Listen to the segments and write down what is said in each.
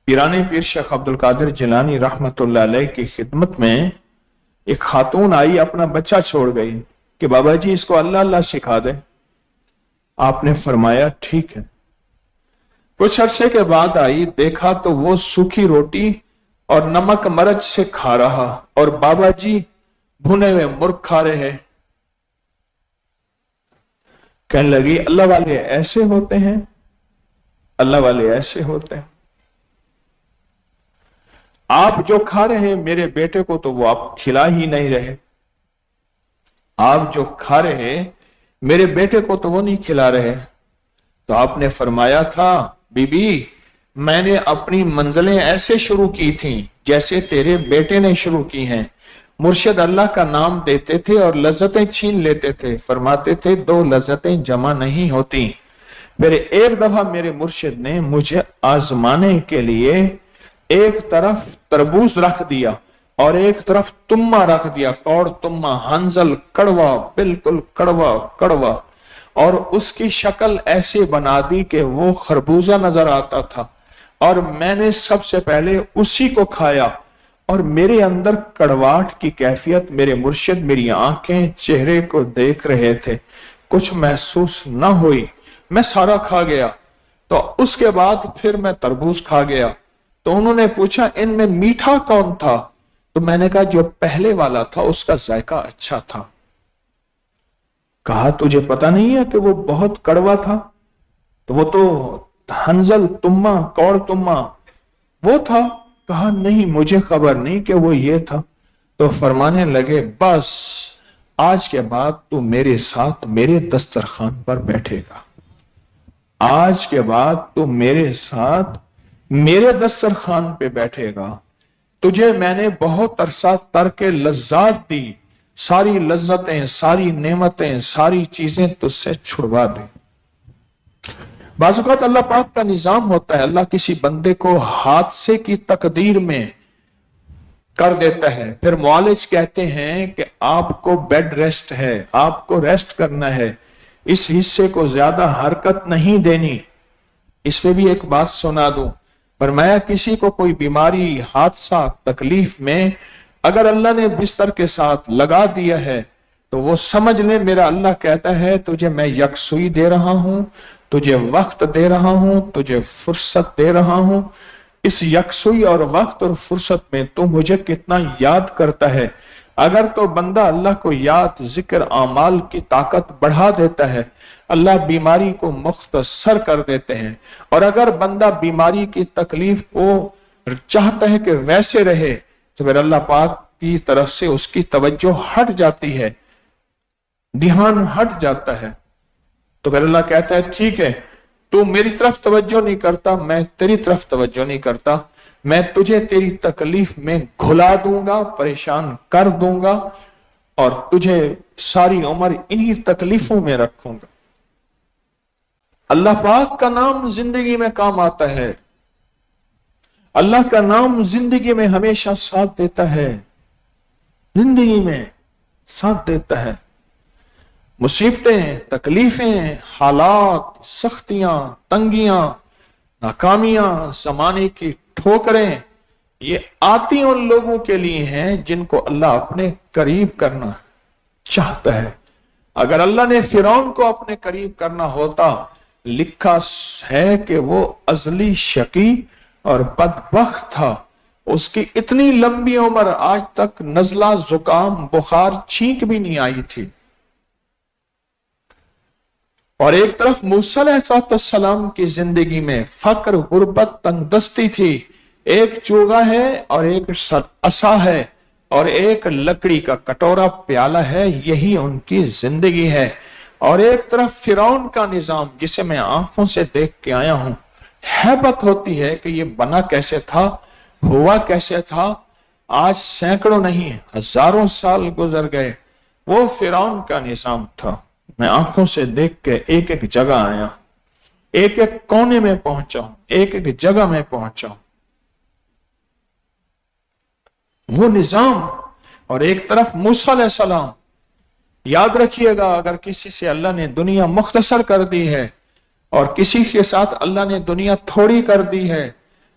پیرانی پیر شیخ عبد القادر جیلانی رحمت اللہ علیہ کی خدمت میں ایک خاتون آئی، اپنا بچہ چھوڑ گئی کہ بابا جی اس کو اللہ اللہ سکھا دے۔ آپ نے فرمایا ٹھیک ہے۔ کچھ عرصے کے بعد آئی، دیکھا تو وہ سوکھی روٹی اور نمک مرچ سے کھا رہا اور بابا جی بھنے ہوئے مرغ کھا رہے ہیں۔ کہنے لگی اللہ والے ایسے ہوتے ہیں، اللہ والے ایسے ہوتے ہیں۔ آپ جو کھا رہے ہیں میرے بیٹے کو تو وہ آپ کھلا ہی نہیں رہے، آپ جو کھا رہے ہیں میرے بیٹے کو تو وہ نہیں کھلا رہے۔ تو آپ نے فرمایا تھا بی بی میں نے اپنی منزلیں ایسے شروع کی تھیں جیسے تیرے بیٹے نے شروع کی ہیں۔ مرشد اللہ کا نام دیتے تھے اور لذتیں چھین لیتے تھے، فرماتے تھے دو لذتیں جمع نہیں ہوتی۔ پھر ایک دفعہ میرے مرشد نے مجھے آزمانے کے لیے ایک طرف تربوز رکھ دیا اور ایک طرف تمہ رکھ دیا، کوڑ تمہ، ہنزل، کڑوا، بالکل کڑوا کڑوا، اور اس کی شکل ایسے بنا دی کہ وہ خربوزہ نظر آتا تھا، اور میں نے سب سے پہلے اسی کو کھایا، اور میرے اندر کڑواہٹ کی کیفیت، میرے مرشد میری آنکھیں چہرے کو دیکھ رہے تھے، کچھ محسوس نہ ہوئی، میں سارا کھا گیا۔ تو اس کے بعد پھر میں تربوز کھا گیا۔ تو انہوں نے پوچھا ان میں میٹھا کون تھا؟ تو میں نے کہا جو پہلے والا تھا اس کا ذائقہ اچھا تھا۔ کہا تجھے پتہ نہیں ہے کہ وہ بہت کڑوا تھا؟ تو وہ تو ہنزل تمہ، کوڑ تمہ وہ تھا۔ کہا نہیں مجھے خبر نہیں کہ وہ یہ تھا۔ تو فرمانے لگے بس آج کے بعد تو میرے ساتھ میرے دسترخوان پر بیٹھے گا، آج کے بعد تو میرے ساتھ میرے دسترخوان پہ بیٹھے گا، تجھے میں نے بہت عرصہ ترک لذات دی، ساری لذتیں، ساری نعمتیں، ساری چیزیں تجھ سے چھڑوا دیں۔ بعض اوقات اللہ پاک کا نظام ہوتا ہے، اللہ کسی بندے کو حادثے کی تقدیر میں کر دیتا ہے، پھر معالج کہتے ہیں کہ آپ کو بیڈ ریسٹ ہے، آپ کو ریسٹ کرنا ہے، اس حصے کو زیادہ حرکت نہیں دینی۔ اس میں بھی ایک بات سنا دوں، فرمایا کسی کو کوئی بیماری، حادثہ، تکلیف میں اگر اللہ نے بستر کے ساتھ لگا دیا ہے تو وہ سمجھ لے میرا اللہ کہتا ہے تجھے میں یکسوئی دے رہا ہوں، تجھے وقت دے رہا ہوں، تجھے فرصت دے رہا ہوں۔ اس یکسوئی اور وقت اور فرصت میں تو مجھے کتنا یاد کرتا ہے۔ اگر تو بندہ اللہ کو یاد، ذکر، اعمال کی طاقت بڑھا دیتا ہے، اللہ بیماری کو مختصر کر دیتے ہیں، اور اگر بندہ بیماری کی تکلیف کو چاہتا ہے کہ ویسے رہے تو پھر اللہ پاک کی طرف سے اس کی توجہ ہٹ جاتی ہے، دھیان ہٹ جاتا ہے، تو پھر اللہ کہتا ہے ٹھیک ہے تو میری طرف توجہ نہیں کرتا، میں تیری طرف توجہ نہیں کرتا، میں تجھے تیری تکلیف میں گھلا دوں گا، پریشان کر دوں گا، اور تجھے ساری عمر انہی تکلیفوں میں رکھوں گا۔ اللہ پاک کا نام زندگی میں کام آتا ہے، اللہ کا نام زندگی میں ہمیشہ ساتھ دیتا ہے، زندگی میں ساتھ دیتا ہے۔ مصیبتیں، تکلیفیں، حالات، سختیاں، تنگیاں، ناکامیاں، زمانے کی ٹھوکریں، یہ آتی ان لوگوں کے لیے ہیں جن کو اللہ اپنے قریب کرنا چاہتا ہے۔ اگر اللہ نے فرعون کو اپنے قریب کرنا ہوتا، لکھا ہے کہ وہ ازلی شقی اور بدبخت تھا، اس کی اتنی لمبی عمر آج تک نزلہ، زکام، بخار، چھینک بھی نہیں آئی تھی۔ اور ایک طرف موسیٰ علیہ السلام کی زندگی میں فقر، غربت، تنگ دستی تھی، ایک چوغا ہے اور ایک عصا ہے اور ایک لکڑی کا کٹورا پیالہ ہے، یہی ان کی زندگی ہے۔ اور ایک طرف فرعون کا نظام جسے میں آنکھوں سے دیکھ کے آیا ہوں، ہیبت ہوتی ہے کہ یہ بنا کیسے تھا، ہوا کیسے تھا، آج سینکڑوں نہیں ہزاروں سال گزر گئے، وہ فرعون کا نظام تھا۔ میں آنکھوں سے دیکھ کے ایک ایک جگہ آیا، ایک ایک کونے میں پہنچا ہوں، ایک ایک جگہ میں پہنچا ہوں، وہ نظام۔ اور ایک طرف موسیٰ علیہ السلام، یاد رکھیے گا اگر کسی سے اللہ نے دنیا مختصر کر دی ہے اور کسی کے ساتھ اللہ نے دنیا تھوڑی کر دی ہے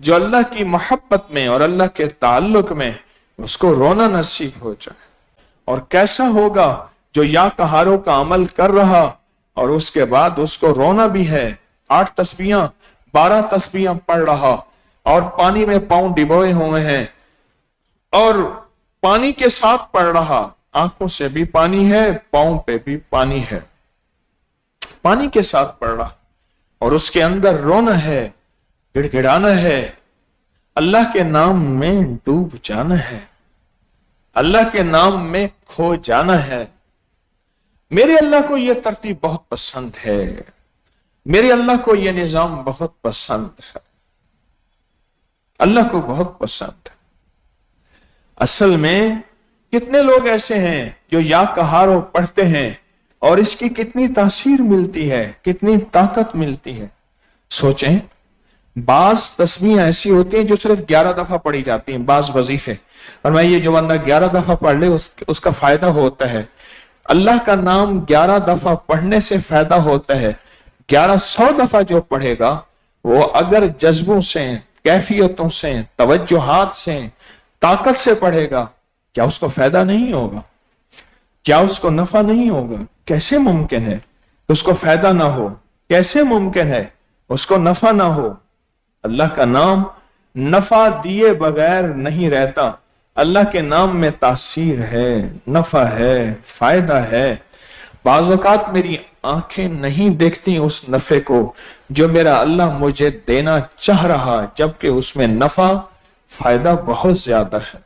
جو اللہ کی محبت میں اور اللہ کے تعلق میں اس کو رونا نصیب ہو جائے. اور کیسا ہوگا جو یا کہاروں کا عمل کر رہا اور اس کے بعد اس کو رونا بھی ہے. 8 تسبیحاں 12 تسبیحاں پڑھ رہا اور پانی میں پاؤں ڈبوئے ہوئے ہیں اور پانی کے ساتھ پڑھ رہا, آنکھوں سے بھی پانی ہے, پاؤں پہ بھی پانی ہے, پانی کے ساتھ پڑھ رہا اور اس کے اندر رونا ہے, گڑ گڑانا ہے, اللہ کے نام میں ڈوب جانا ہے, اللہ کے نام میں کھو جانا ہے. میرے اللہ کو یہ ترتیب بہت پسند ہے, میرے اللہ کو یہ نظام بہت پسند ہے, اللہ کو بہت پسند ہے. اصل میں کتنے لوگ ایسے ہیں جو یا کہارو پڑھتے ہیں اور اس کی کتنی تاثیر ملتی ہے, کتنی طاقت ملتی ہے. سوچیں, بعض تسبیحیں ایسی ہوتی ہیں جو صرف 11 دفعہ پڑھی جاتی ہیں, بعض وظیفے, اور میں یہ جو بندہ 11 دفعہ پڑھ لے اس کا فائدہ ہوتا ہے. اللہ کا نام 11 دفعہ پڑھنے سے فائدہ ہوتا ہے. 1100 دفعہ جو پڑھے گا وہ اگر جذبوں سے, کیفیتوں سے, توجہات سے, طاقت سے پڑھے گا, کیا اس کو فائدہ نہیں ہوگا؟ کیا اس کو نفع نہیں ہوگا؟ کیسے ممکن ہے اس کو فائدہ نہ ہو؟ کیسے ممکن ہے اس کو نفع نہ ہو؟ اللہ کا نام نفع دیے بغیر نہیں رہتا. اللہ کے نام میں تاثیر ہے, نفع ہے, فائدہ ہے. بعض اوقات میری آنکھیں نہیں دیکھتی اس نفع کو جو میرا اللہ مجھے دینا چاہ رہا, جبکہ اس میں نفع فائدہ بہت زیادہ ہے.